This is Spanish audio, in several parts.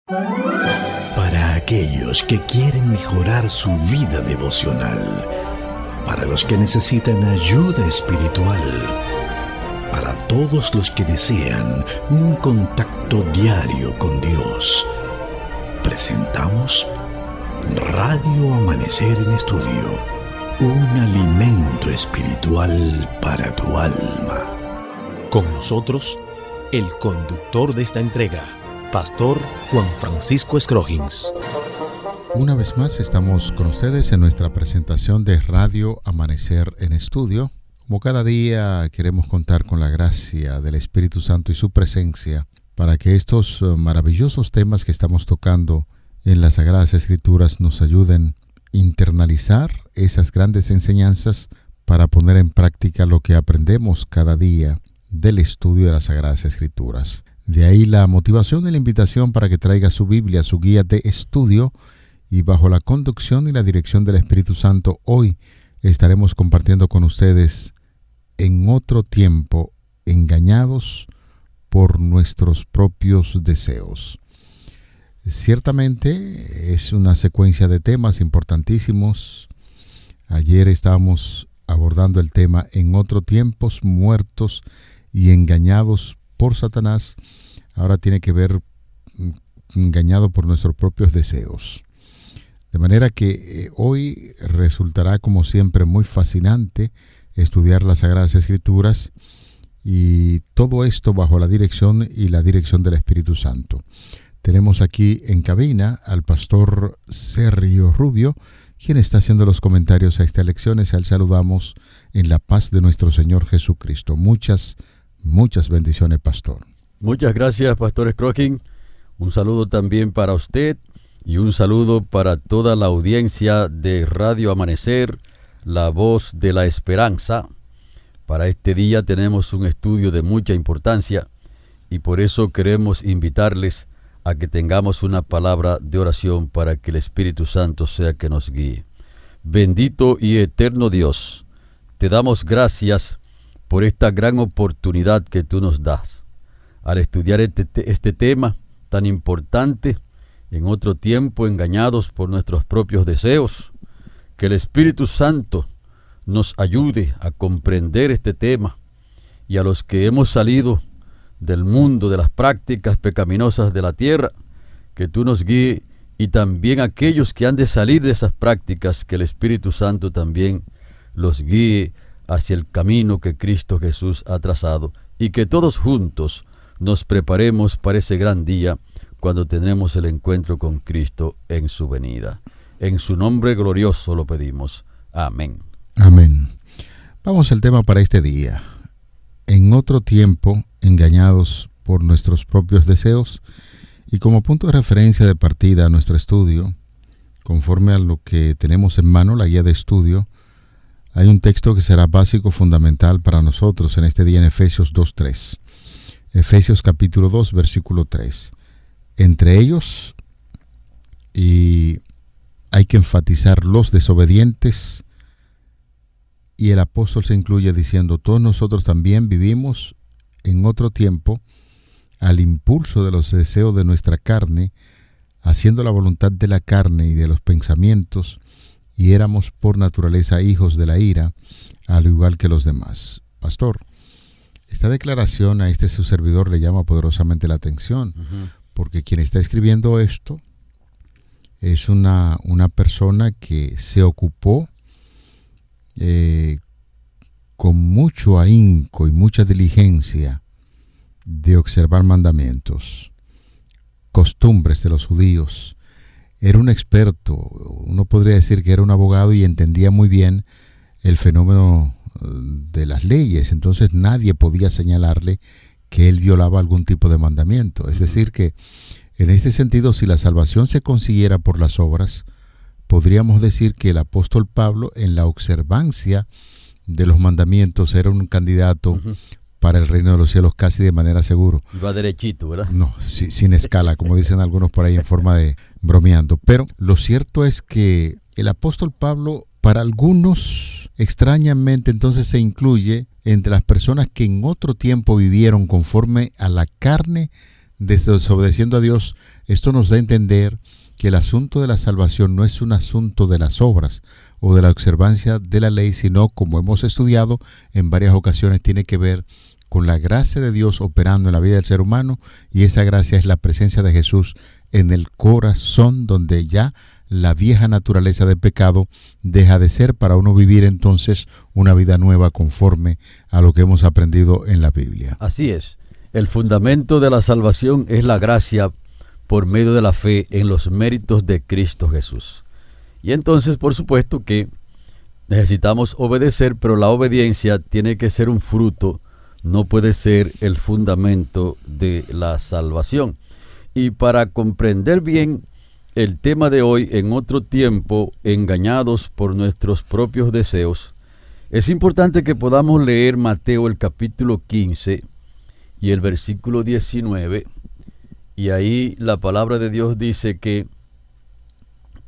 Para aquellos que quieren mejorar su vida devocional, para los que necesitan ayuda espiritual, para todos los que desean un contacto diario con Dios, presentamos Radio Amanecer en Estudio, un alimento espiritual para tu alma. Con nosotros, el conductor de esta entrega, Pastor Juan Francisco Scroggins. Una vez más estamos con ustedes en nuestra presentación de Radio Amanecer en Estudio. Como cada día queremos contar con la gracia del Espíritu Santo y su presencia para que estos maravillosos temas que estamos tocando en las Sagradas Escrituras nos ayuden a internalizar esas grandes enseñanzas para poner en práctica lo que aprendemos cada día del estudio de las Sagradas Escrituras. De ahí la motivación y la invitación para que traiga su Biblia, su guía de estudio, y bajo la conducción y la dirección del Espíritu Santo, hoy estaremos compartiendo con ustedes En otro tiempo, engañados por nuestros propios deseos. Ciertamente es una secuencia de temas importantísimos. Ayer estábamos abordando el tema En otros tiempos, muertos y engañados por Satanás. Ahora tiene que ver engañado por nuestros propios deseos. De manera que hoy resultará, como siempre, muy fascinante estudiar las Sagradas Escrituras, y todo esto bajo la dirección del Espíritu Santo. Tenemos aquí en cabina al pastor Sergio Rubio, quien está haciendo los comentarios a estas lecciones. A él saludamos en la paz de nuestro Señor Jesucristo. Muchas bendiciones, pastor. Muchas gracias, Pastor Scroggins. Un saludo también para usted y un saludo para toda la audiencia de Radio Amanecer, la voz de la esperanza. Para este día tenemos un estudio de mucha importancia y por eso queremos invitarles a que tengamos una palabra de oración para que el Espíritu Santo sea que nos guíe. Bendito y eterno Dios, te damos gracias por esta gran oportunidad que tú nos das al estudiar este tema tan importante, en otro tiempo engañados por nuestros propios deseos. Que el Espíritu Santo nos ayude a comprender este tema, y a los que hemos salido del mundo de las prácticas pecaminosas de la tierra, que tú nos guíes, y también aquellos que han de salir de esas prácticas, que el Espíritu Santo también los guíe hacia el camino que Cristo Jesús ha trazado, y que todos juntos nos preparemos para ese gran día cuando tendremos el encuentro con Cristo en su venida. En su nombre glorioso lo pedimos. Amén. Amén. Vamos al tema para este día. En otro tiempo, engañados por nuestros propios deseos. Y como punto de referencia de partida a nuestro estudio, conforme a lo que tenemos en mano, la guía de estudio, hay un texto que será básico, fundamental para nosotros en este día en Efesios 2:3. Efesios capítulo 2, versículo 3. Entre ellos, y hay que enfatizar, los desobedientes, y el apóstol se incluye diciendo: todos nosotros también vivimos en otro tiempo al impulso de los deseos de nuestra carne, haciendo la voluntad de la carne y de los pensamientos, y éramos por naturaleza hijos de la ira, al igual que los demás. Pastor, esta declaración a su servidor le llama poderosamente la atención, porque quien está escribiendo esto es una persona que se ocupó con mucho ahínco y mucha diligencia de observar mandamientos, costumbres de los judíos. Era un experto, uno podría decir que era un abogado y entendía muy bien el fenómeno de las leyes. Entonces nadie podía señalarle que él violaba algún tipo de mandamiento. Es decir que en este sentido, si la salvación se consiguiera por las obras, podríamos decir que el apóstol Pablo, en la observancia de los mandamientos, era un candidato para el reino de los cielos casi de manera seguro. Va derechito, ¿verdad? No, sin escala, como dicen algunos por ahí en forma de bromeando. Pero lo cierto es que el apóstol Pablo, para algunos, extrañamente, entonces se incluye entre las personas que en otro tiempo vivieron conforme a la carne, desobedeciendo a Dios. esto nos da a entender que el asunto de la salvación no es un asunto de las obras o de la observancia de la ley, sino, como hemos estudiado en varias ocasiones, tiene que ver con la gracia de Dios operando en la vida del ser humano, y esa gracia es la presencia de Jesús en el corazón, donde ya la vieja naturaleza de pecado deja de ser, para uno vivir entonces una vida nueva conforme a lo que hemos aprendido en la Biblia. Así es. El fundamento de la salvación es la gracia por medio de la fe en los méritos de Cristo Jesús. Y entonces, por supuesto que necesitamos obedecer, pero la obediencia tiene que ser un fruto, no puede ser el fundamento de la salvación. Y para comprender bien el tema de hoy, en otro tiempo, engañados por nuestros propios deseos, es importante que podamos leer Mateo el capítulo 15 y el versículo 19, y ahí la palabra de Dios dice que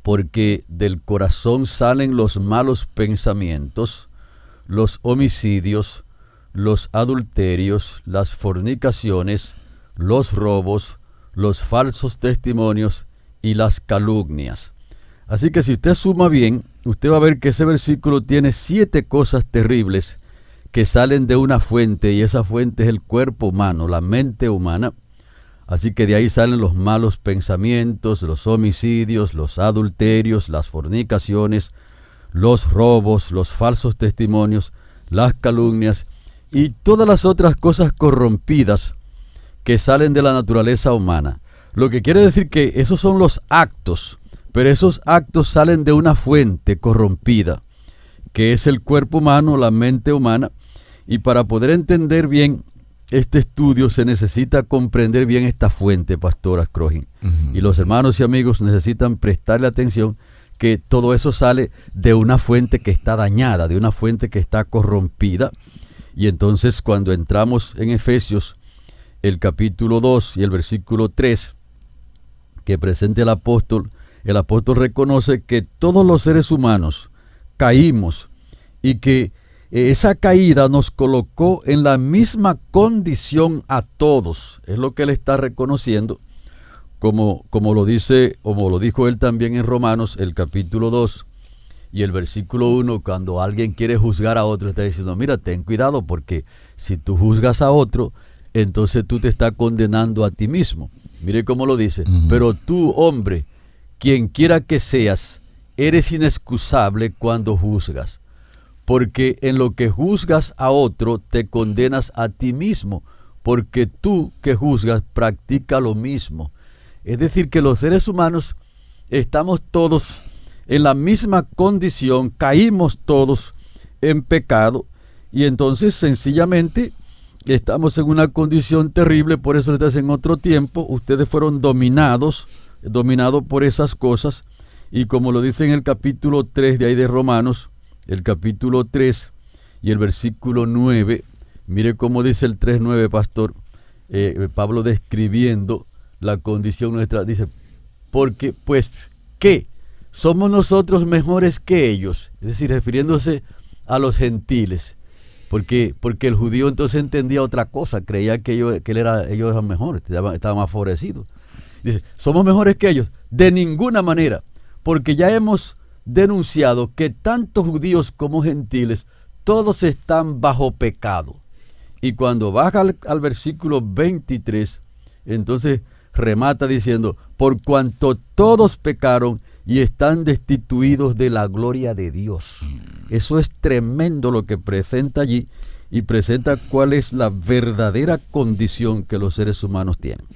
porque del corazón salen los malos pensamientos, los homicidios, los adulterios, las fornicaciones, los robos, los falsos testimonios y las calumnias. Así que si usted suma bien, usted va a ver que ese versículo tiene 7 cosas terribles que salen de una fuente, y esa fuente es el cuerpo humano, la mente humana. Así que de ahí salen los malos pensamientos, los homicidios, los adulterios, las fornicaciones, los robos, los falsos testimonios, las calumnias y todas las otras cosas corrompidas que salen de la naturaleza humana. Lo que quiere decir que esos son los actos, pero esos actos salen de una fuente corrompida, que es el cuerpo humano, la mente humana. Y para poder entender bien este estudio se necesita comprender bien esta fuente, Pastor Scrogin. Y los hermanos y amigos necesitan prestarle atención que todo eso sale de una fuente que está dañada, de una fuente que está corrompida. Y entonces cuando entramos en Efesios, el capítulo 2 y el versículo 3, que presenta el apóstol reconoce que todos los seres humanos caímos y que esa caída nos colocó en la misma condición a todos. Es lo que él está reconociendo, como lo dijo él también en Romanos, el capítulo 2 y el versículo 1, cuando alguien quiere juzgar a otro, está diciendo, mira, ten cuidado, porque si tú juzgas a otro, entonces tú te estás condenando a ti mismo. Mire cómo lo dice. Pero tú, hombre, quien quiera que seas, eres inexcusable cuando juzgas. Porque en lo que juzgas a otro, te condenas a ti mismo, porque tú que juzgas practica lo mismo. Es decir, que los seres humanos estamos todos en la misma condición, caímos todos en pecado, y entonces sencillamente estamos en una condición terrible. Por eso estás en otro tiempo, ustedes fueron dominados por esas cosas, y como lo dice en el capítulo 3 de ahí de Romanos, el capítulo 3 y el versículo 9, mire cómo dice el 3:9, pastor, Pablo describiendo la condición nuestra, dice, porque pues, ¿qué? ¿Somos nosotros mejores que ellos? Es decir, refiriéndose a los gentiles, porque el judío entonces entendía otra cosa, creía que ellos eran mejores, estaban más favorecidos. Dice, ¿somos mejores que ellos? De ninguna manera, porque ya hemos denunciado que tanto judíos como gentiles, todos están bajo pecado. Y cuando baja al versículo 23, entonces remata diciendo, por cuanto todos pecaron y están destituidos de la gloria de Dios. Eso es tremendo lo que presenta allí, y presenta cuál es la verdadera condición que los seres humanos tienen.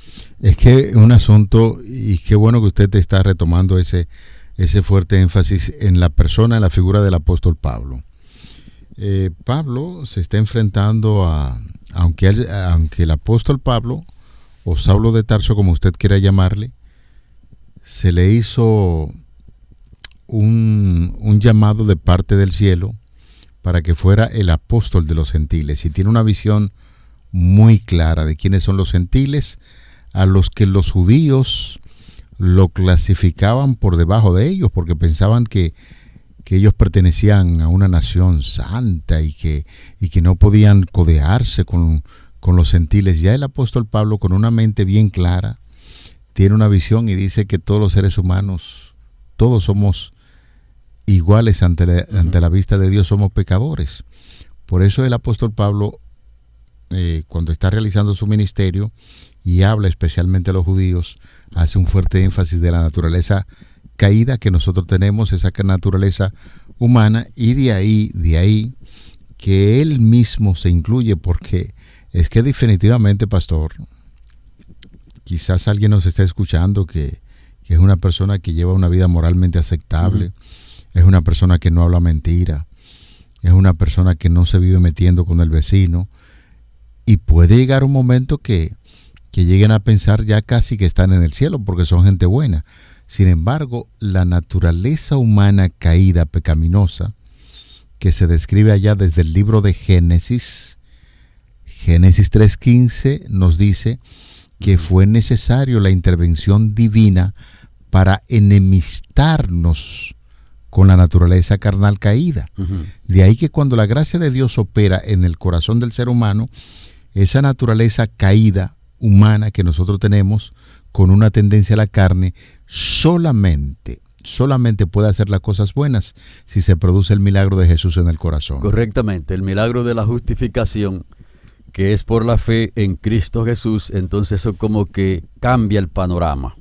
Es que un asunto, y qué bueno que usted está retomando ese fuerte énfasis en la persona, en la figura del apóstol Pablo. Pablo se está enfrentando aunque el apóstol Pablo, o Saulo de Tarso, como usted quiera llamarle, se le hizo un llamado de parte del cielo para que fuera el apóstol de los gentiles, y tiene una visión muy clara de quiénes son los gentiles, a los que los judíos lo clasificaban por debajo de ellos, porque pensaban que ellos pertenecían a una nación santa y que no podían codearse con los gentiles. Ya el apóstol Pablo, con una mente bien clara, tiene una visión y dice que todos los seres humanos, todos somos iguales ante la vista de Dios, somos pecadores. Por eso el apóstol Pablo, cuando está realizando su ministerio y habla especialmente a los judíos, hace un fuerte énfasis de la naturaleza caída que nosotros tenemos, esa naturaleza humana, y de ahí que él mismo se incluye, porque es que definitivamente, pastor, quizás alguien nos está escuchando que es una persona que lleva una vida moralmente aceptable, es una persona que no habla mentira, es una persona que no se vive metiendo con el vecino, y puede llegar un momento que lleguen a pensar ya casi que están en el cielo porque son gente buena. Sin embargo, la naturaleza humana caída, pecaminosa, que se describe allá desde el libro de Génesis 3:15, nos dice que fue necesario la intervención divina para enemistarnos con la naturaleza carnal caída. De ahí que cuando la gracia de Dios opera en el corazón del ser humano, esa naturaleza caída humana que nosotros tenemos, con una tendencia a la carne, solamente puede hacer las cosas buenas si se produce el milagro de Jesús en el corazón. Correctamente, el milagro de la justificación, que es por la fe en Cristo Jesús. Entonces eso como que cambia el panorama.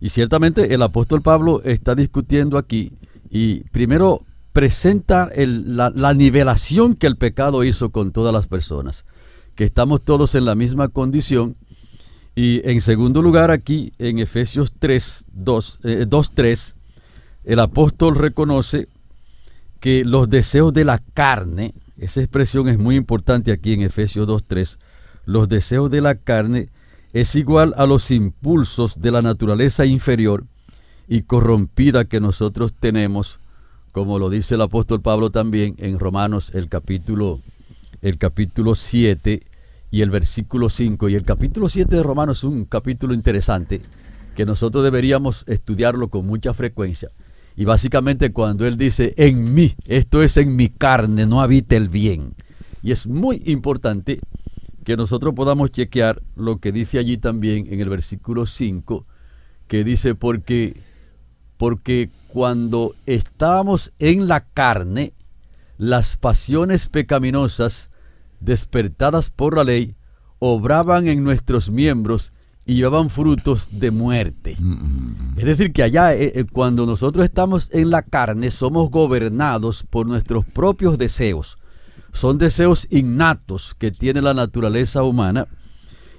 Y ciertamente el apóstol Pablo está discutiendo aquí, y primero presenta la nivelación que el pecado hizo con todas las personas, que estamos todos en la misma condición. Y en segundo lugar, aquí en Efesios 2:3, el apóstol reconoce que los deseos de la carne, esa expresión es muy importante aquí en Efesios 2:3, los deseos de la carne es igual a los impulsos de la naturaleza inferior y corrompida que nosotros tenemos, como lo dice el apóstol Pablo también en Romanos el capítulo 7 y el versículo 5. Y el capítulo 7 de Romanos es un capítulo interesante que nosotros deberíamos estudiarlo con mucha frecuencia. Y básicamente cuando él dice, en mí, esto es en mi carne, no habita el bien. Y es muy importante que nosotros podamos chequear lo que dice allí también en el versículo 5, que dice, porque cuando estábamos en la carne, las pasiones pecaminosas despertadas por la ley obraban en nuestros miembros y llevaban frutos de muerte. Es decir, que allá cuando nosotros estamos en la carne, somos gobernados por nuestros propios deseos. Son deseos innatos que tiene la naturaleza humana,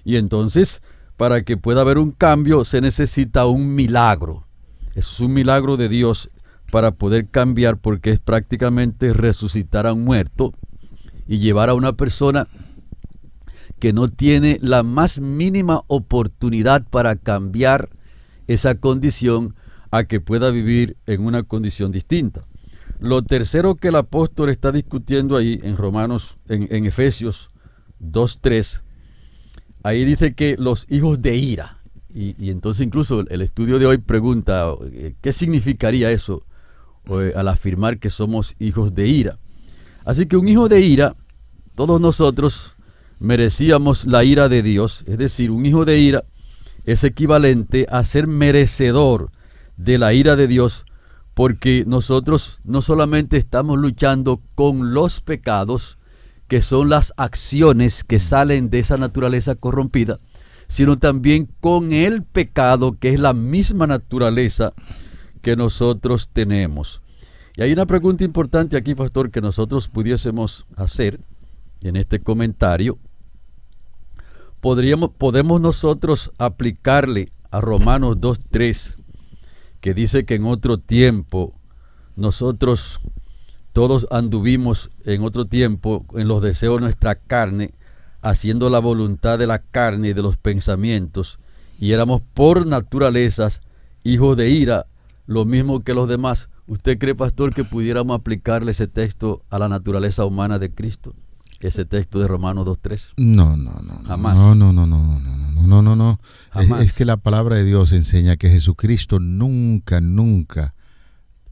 y entonces para que pueda haber un cambio se necesita un milagro. Es un milagro de Dios para poder cambiar, porque es prácticamente resucitar a un muerto y llevar a una persona que no tiene la más mínima oportunidad para cambiar esa condición a que pueda vivir en una condición distinta. Lo tercero que el apóstol está discutiendo ahí en en Efesios 2:3, ahí dice que los hijos de ira, y entonces incluso el estudio de hoy pregunta, ¿qué significaría eso al afirmar que somos hijos de ira? Así que un hijo de ira, todos nosotros merecíamos la ira de Dios. Es decir, un hijo de ira es equivalente a ser merecedor de la ira de Dios, porque nosotros no solamente estamos luchando con los pecados, que son las acciones que salen de esa naturaleza corrompida, sino también con el pecado, que es la misma naturaleza que nosotros tenemos. Y hay una pregunta importante aquí, pastor, que nosotros pudiésemos hacer en este comentario. ¿Podemos nosotros aplicarle a Romanos 2:3, que dice que en otro tiempo nosotros todos anduvimos en otro tiempo en los deseos de nuestra carne, haciendo la voluntad de la carne y de los pensamientos, y éramos por naturalezas hijos de ira, lo mismo que los demás? ¿Usted cree, pastor, que pudiéramos aplicarle ese texto a la naturaleza humana de Cristo? Ese texto de Romanos 2:3. No. Jamás. No. Jamás. Es que la palabra de Dios enseña que Jesucristo nunca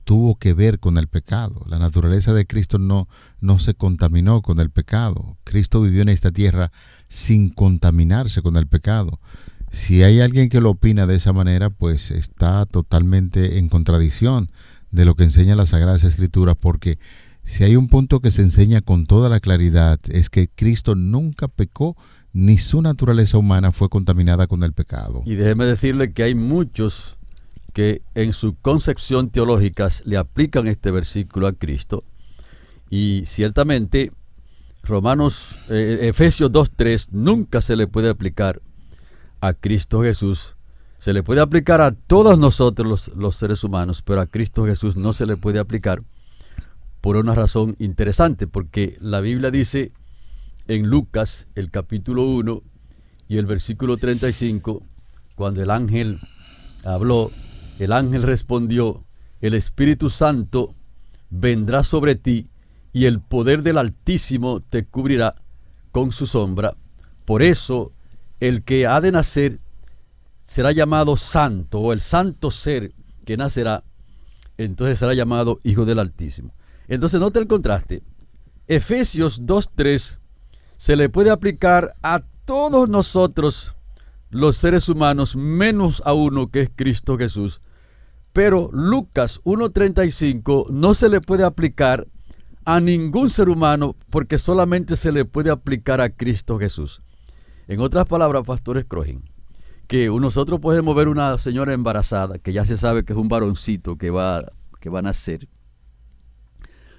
tuvo que ver con el pecado. La naturaleza de Cristo no se contaminó con el pecado. Cristo vivió en esta tierra sin contaminarse con el pecado. Si hay alguien que lo opina de esa manera, pues está totalmente en contradicción de lo que enseña las Sagradas Escrituras, porque si hay un punto que se enseña con toda la claridad, es que Cristo nunca pecó, ni su naturaleza humana fue contaminada con el pecado. Y déjeme decirle que hay muchos que en su concepción teológica le aplican este versículo a Cristo, y ciertamente Efesios 2:3 nunca se le puede aplicar a Cristo Jesús. Se le puede aplicar a todos nosotros los seres humanos, pero a Cristo Jesús no se le puede aplicar por una razón interesante, porque la Biblia dice en Lucas, el capítulo 1 y el versículo 35, cuando el ángel habló, el ángel respondió: el Espíritu Santo vendrá sobre ti y el poder del Altísimo te cubrirá con su sombra. Por eso el que ha de nacer será llamado santo, o el santo ser que nacerá, entonces será llamado Hijo del Altísimo. Entonces note el contraste. Efesios 2:3 se le puede aplicar a todos nosotros los seres humanos, menos a uno que es Cristo Jesús. Pero Lucas 1:35 no se le puede aplicar a ningún ser humano, porque solamente se le puede aplicar a Cristo Jesús. En otras palabras, Pastor Scrogin, que nosotros podemos ver una señora embarazada, que ya se sabe que es un varoncito que va a nacer.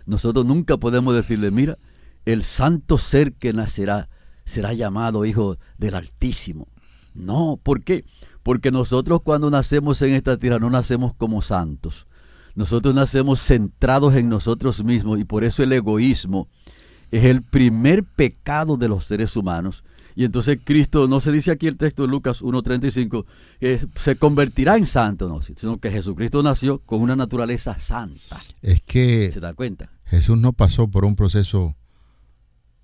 Nosotros nunca podemos decirle: mira, el santo ser que nacerá será llamado Hijo del Altísimo. No, ¿por qué? Porque nosotros cuando nacemos en esta tierra no nacemos como santos. Nosotros nacemos centrados en nosotros mismos, y por eso el egoísmo es el primer pecado de los seres humanos. Y entonces Cristo, no se dice aquí el texto de Lucas 1:35, se convertirá en santo, no, sino que Jesucristo nació con una naturaleza santa. Es que ¿se da cuenta? Jesús no pasó por un proceso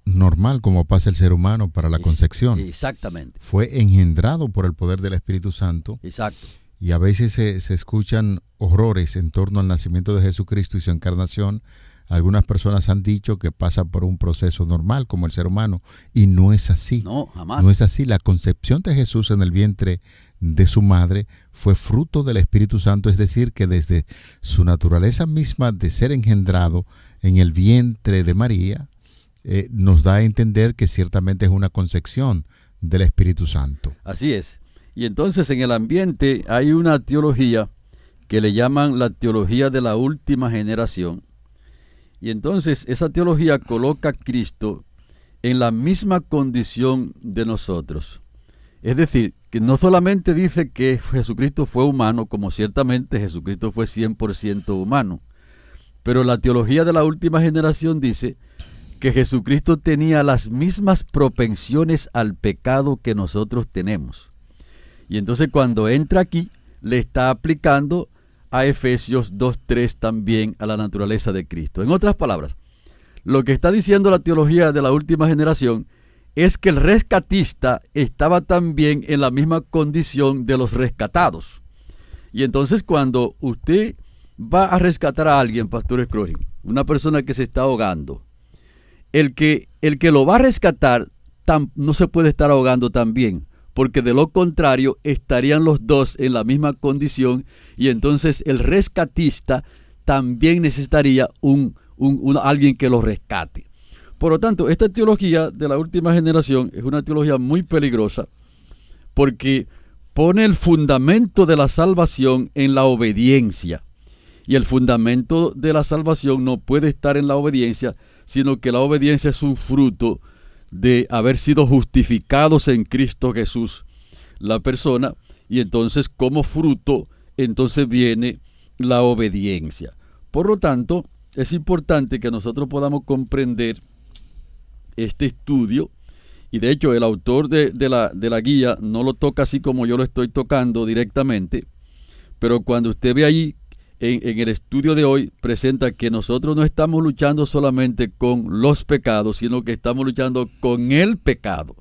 normal como pasa el ser humano para la concepción. Exactamente. Fue engendrado por el poder del Espíritu Santo. Exacto. Y a veces se escuchan horrores en torno al nacimiento de Jesucristo y su encarnación. Algunas personas han dicho que pasa por un proceso normal como el ser humano, y no es así. No, jamás. No es así. La concepción de Jesús en el vientre de su madre fue fruto del Espíritu Santo, es decir, que desde su naturaleza misma de ser engendrado en el vientre de María, nos da a entender que ciertamente es una concepción del Espíritu Santo. Así es. Y entonces en el ambiente hay una teología que le llaman la teología de la última generación. Y entonces esa teología coloca a Cristo en la misma condición de nosotros. Es decir, que no solamente dice que Jesucristo fue humano, como ciertamente Jesucristo fue 100% humano, pero la teología de la última generación dice que Jesucristo tenía las mismas propensiones al pecado que nosotros tenemos. Y entonces cuando entra aquí, le está aplicando a Efesios 2:3 también a la naturaleza de Cristo. En otras palabras, lo que está diciendo la teología de la última generación es que el rescatista estaba también en la misma condición de los rescatados. Y entonces cuando usted va a rescatar a alguien, Pastor Scrogin, una persona que se está ahogando, el que lo va a rescatar no se puede estar ahogando también, porque de lo contrario estarían los dos en la misma condición, y entonces el rescatista también necesitaría alguien que lo rescate. Por lo tanto, esta teología de la última generación es una teología muy peligrosa, porque pone el fundamento de la salvación en la obediencia. Y el fundamento de la salvación no puede estar en la obediencia, sino que la obediencia es un fruto de haber sido justificados en Cristo Jesús, la persona, y entonces como fruto, entonces viene la obediencia. Por lo tanto, es importante que nosotros podamos comprender este estudio, y de hecho el autor de la guía no lo toca así como yo lo estoy tocando directamente, pero cuando usted ve ahí en el estudio de hoy, presenta que nosotros no estamos luchando solamente con los pecados, sino que estamos luchando con el pecado.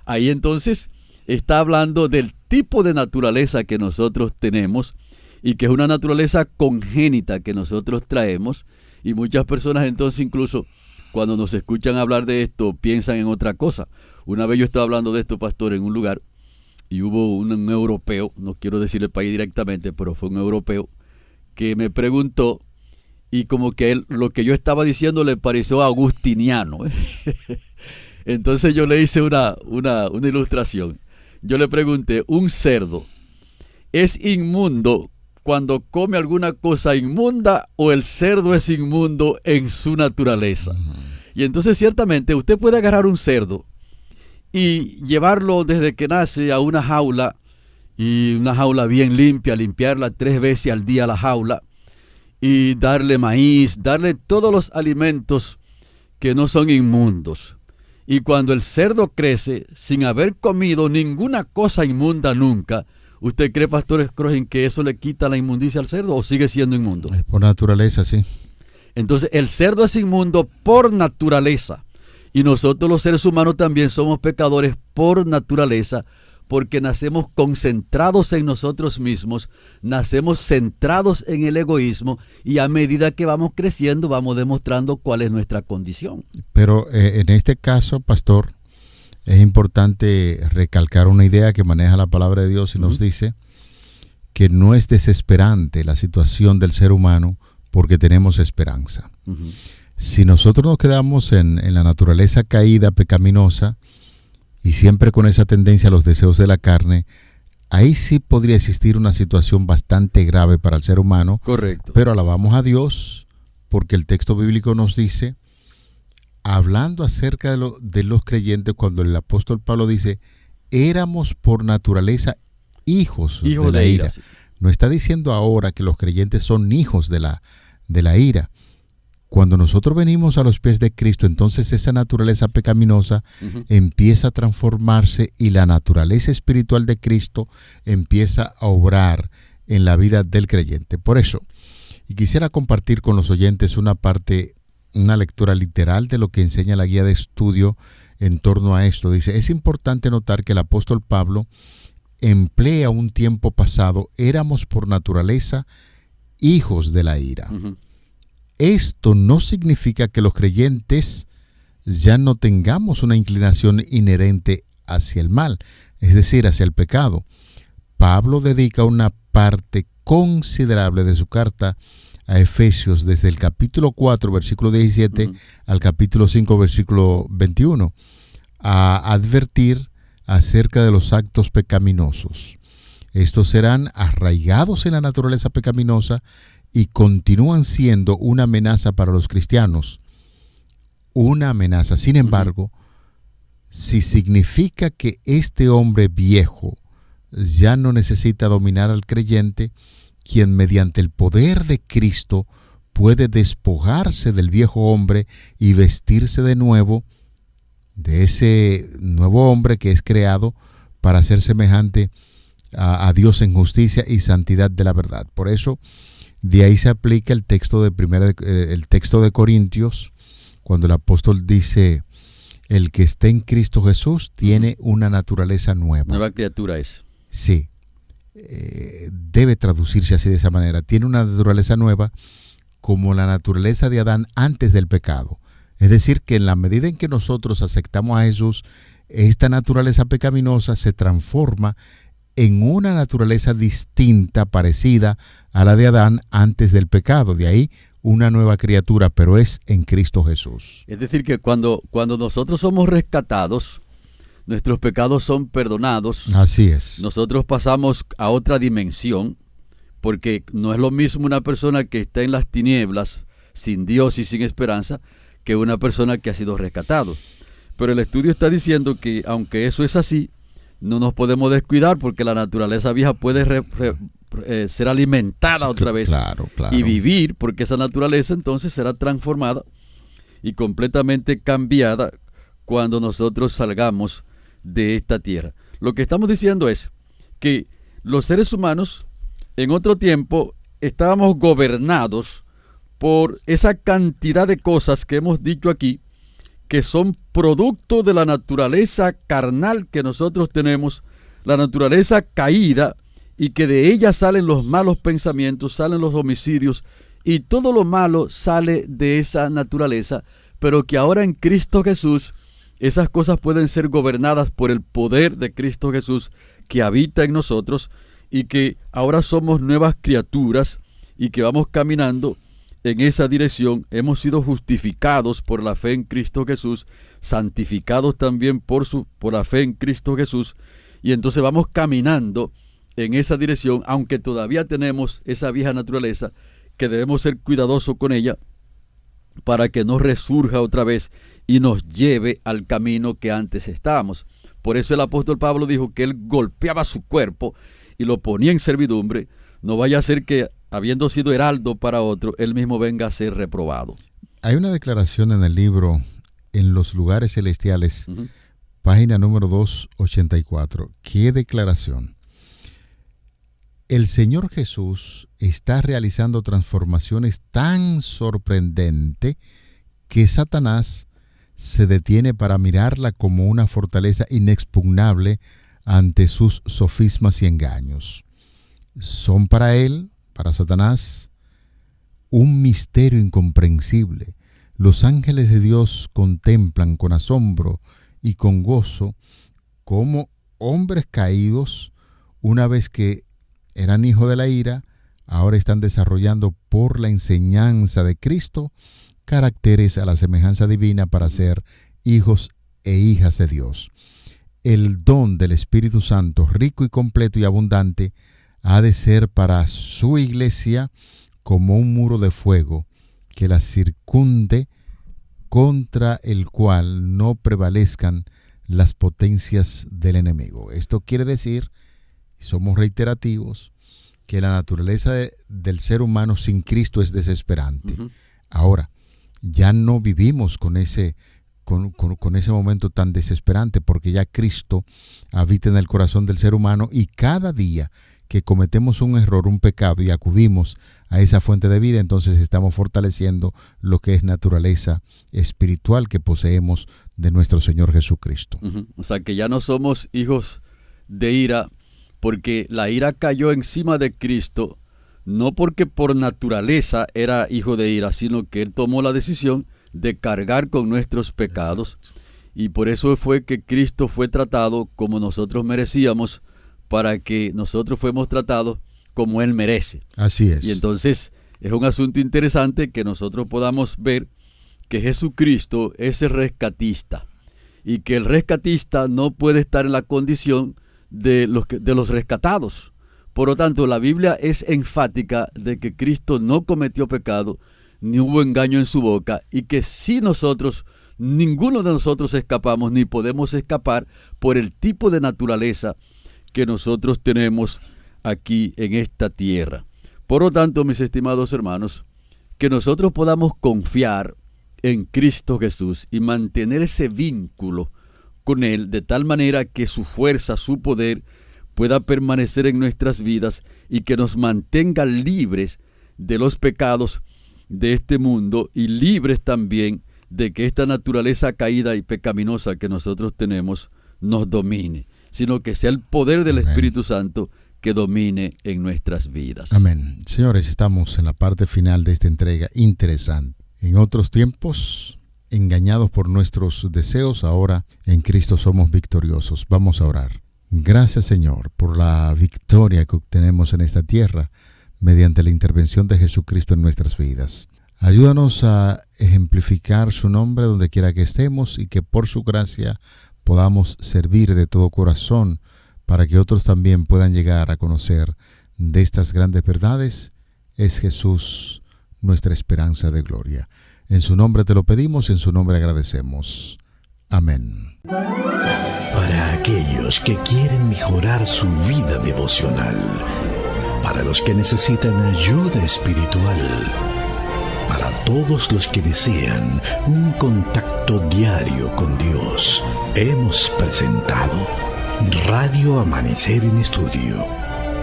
Ahí entonces está hablando del tipo de naturaleza que nosotros tenemos, y que es una naturaleza congénita que nosotros traemos, y muchas personas entonces incluso cuando nos escuchan hablar de esto piensan en otra cosa. Una vez yo estaba hablando de esto, pastor, en un lugar, y hubo un europeo, no quiero decir el país directamente, pero fue un europeo, que me preguntó, y como que él, lo que yo estaba diciendo le pareció agustiniano. Entonces yo le hice una ilustración. Yo le pregunté, ¿un cerdo es inmundo cuando come alguna cosa inmunda o el cerdo es inmundo en su naturaleza? Y entonces ciertamente usted puede agarrar un cerdo y llevarlo desde que nace a una jaula, y una jaula bien limpia, limpiarla 3 veces al día la jaula, y darle maíz, darle todos los alimentos que no son inmundos. Y cuando el cerdo crece sin haber comido ninguna cosa inmunda nunca, ¿usted cree, Pastor Scrooge, que eso le quita la inmundicia al cerdo o sigue siendo inmundo? Por naturaleza, sí. Entonces el cerdo es inmundo por naturaleza. Y nosotros los seres humanos también somos pecadores por naturaleza, porque nacemos concentrados en nosotros mismos, nacemos centrados en el egoísmo, y a medida que vamos creciendo vamos demostrando cuál es nuestra condición. Pero en este caso, pastor, es importante recalcar una idea que maneja la palabra de Dios y nos dice que no es desesperante la situación del ser humano porque tenemos esperanza. Si nosotros nos quedamos en la naturaleza caída, pecaminosa, y siempre con esa tendencia a los deseos de la carne, ahí sí podría existir una situación bastante grave para el ser humano. Correcto. Pero alabamos a Dios porque el texto bíblico nos dice, hablando acerca de los creyentes, cuando el apóstol Pablo dice, éramos por naturaleza hijos de la ira. Sí. No está diciendo ahora que los creyentes son hijos de la ira. Cuando nosotros venimos a los pies de Cristo, entonces esa naturaleza pecaminosa empieza a transformarse y la naturaleza espiritual de Cristo empieza a obrar en la vida del creyente. Por eso, y quisiera compartir con los oyentes una lectura literal de lo que enseña la guía de estudio en torno a esto. Dice, es importante notar que el apóstol Pablo emplea un tiempo pasado, éramos por naturaleza hijos de la ira. Esto no significa que los creyentes ya no tengamos una inclinación inherente hacia el mal, es decir, hacia el pecado. Pablo dedica una parte considerable de su carta a Efesios, desde el capítulo 4, versículo 17, al capítulo 5, versículo 21, a advertir acerca de los actos pecaminosos. Estos serán arraigados en la naturaleza pecaminosa y continúan siendo una amenaza para los cristianos. Una amenaza. Sin embargo, si significa que este hombre viejo ya no necesita dominar al creyente, quien mediante el poder de Cristo puede despojarse del viejo hombre y vestirse de nuevo, de ese nuevo hombre que es creado para ser semejante a Dios en justicia y santidad de la verdad. Por eso, de ahí se aplica el texto de Corintios, cuando el apóstol dice, el que está en Cristo Jesús tiene una naturaleza nueva. Nueva criatura es. Sí, debe traducirse así, de esa manera. Tiene una naturaleza nueva como la naturaleza de Adán antes del pecado. Es decir, que en la medida en que nosotros aceptamos a Jesús, esta naturaleza pecaminosa se transforma en una naturaleza distinta, parecida a la de Adán antes del pecado. De ahí una nueva criatura, pero es en Cristo Jesús. Es decir, que cuando nosotros somos rescatados, nuestros pecados son perdonados. Así es. Nosotros pasamos a otra dimensión, porque no es lo mismo una persona que está en las tinieblas, sin Dios y sin esperanza, que una persona que ha sido rescatado. Pero el estudio está diciendo que, aunque eso es así, no nos podemos descuidar, porque la naturaleza vieja puede ser alimentada otra vez. Claro. Y vivir, porque esa naturaleza entonces será transformada y completamente cambiada cuando nosotros salgamos de esta tierra. Lo que estamos diciendo es que los seres humanos en otro tiempo estábamos gobernados por esa cantidad de cosas que hemos dicho aquí, que son producto de la naturaleza carnal que nosotros tenemos, la naturaleza caída, y que de ella salen los malos pensamientos, salen los homicidios, y todo lo malo sale de esa naturaleza, pero que ahora en Cristo Jesús esas cosas pueden ser gobernadas por el poder de Cristo Jesús, que habita en nosotros y que ahora somos nuevas criaturas y que vamos caminando en esa dirección. Hemos sido justificados por la fe en Cristo Jesús, santificados también por la fe en Cristo Jesús, y entonces vamos caminando en esa dirección, aunque todavía tenemos esa vieja naturaleza, que debemos ser cuidadosos con ella para que no resurja otra vez y nos lleve al camino que antes estábamos. Por eso el apóstol Pablo dijo que él golpeaba su cuerpo y lo ponía en servidumbre, no vaya a ser que, habiendo sido heraldo para otro, él mismo venga a ser reprobado. Hay una declaración en el libro En los lugares celestiales, página número 284. ¿Qué declaración? El Señor Jesús está realizando transformaciones tan sorprendentes que Satanás se detiene para mirarla como una fortaleza inexpugnable ante sus sofismas y engaños. Son para él, para Satanás, un misterio incomprensible. Los ángeles de Dios contemplan con asombro y con gozo cómo hombres caídos, una vez que eran hijos de la ira, ahora están desarrollando por la enseñanza de Cristo caracteres a la semejanza divina para ser hijos e hijas de Dios. El don del Espíritu Santo, rico y completo y abundante, ha de ser para su iglesia como un muro de fuego que la circunde, contra el cual no prevalezcan las potencias del enemigo. Esto quiere decir, somos reiterativos, que la naturaleza del ser humano sin Cristo es desesperante. Ahora, ya no vivimos con ese momento tan desesperante, porque ya Cristo habita en el corazón del ser humano, y cada día que cometemos un error, un pecado, y acudimos a esa fuente de vida, entonces estamos fortaleciendo lo que es naturaleza espiritual que poseemos de nuestro Señor Jesucristo. O sea que ya no somos hijos de ira, porque la ira cayó encima de Cristo, no porque por naturaleza era hijo de ira, sino que Él tomó la decisión de cargar con nuestros pecados. Y por eso fue que Cristo fue tratado como nosotros merecíamos, para que nosotros fuéramos tratados como Él merece. Así es. Y entonces es un asunto interesante que nosotros podamos ver que Jesucristo es el rescatista, y que el rescatista no puede estar en la condición de los rescatados. Por lo tanto, la Biblia es enfática de que Cristo no cometió pecado, ni hubo engaño en su boca, y que si ninguno de nosotros escapamos, ni podemos escapar por el tipo de naturaleza que nosotros tenemos aquí en esta tierra. Por lo tanto, mis estimados hermanos, que nosotros podamos confiar en Cristo Jesús y mantener ese vínculo con Él, de tal manera que su fuerza, su poder pueda permanecer en nuestras vidas y que nos mantenga libres de los pecados de este mundo, y libres también de que esta naturaleza caída y pecaminosa que nosotros tenemos nos domine, sino que sea el poder del Espíritu Santo que domine en nuestras vidas. Amén. Señores, estamos en la parte final de esta entrega interesante. En otros tiempos, engañados por nuestros deseos, ahora en Cristo somos victoriosos. Vamos a orar. Gracias, Señor, por la victoria que obtenemos en esta tierra mediante la intervención de Jesucristo en nuestras vidas. Ayúdanos a ejemplificar su nombre donde quiera que estemos, y que por su gracia podamos servir de todo corazón para que otros también puedan llegar a conocer de estas grandes verdades. Es Jesús nuestra esperanza de gloria. En su nombre te lo pedimos, en su nombre agradecemos. Amén. Para aquellos que quieren mejorar su vida devocional, para los que necesitan ayuda espiritual, para todos los que desean un contacto diario con Dios, hemos presentado Radio Amanecer en Estudio,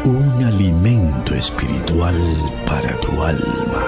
un alimento espiritual para tu alma.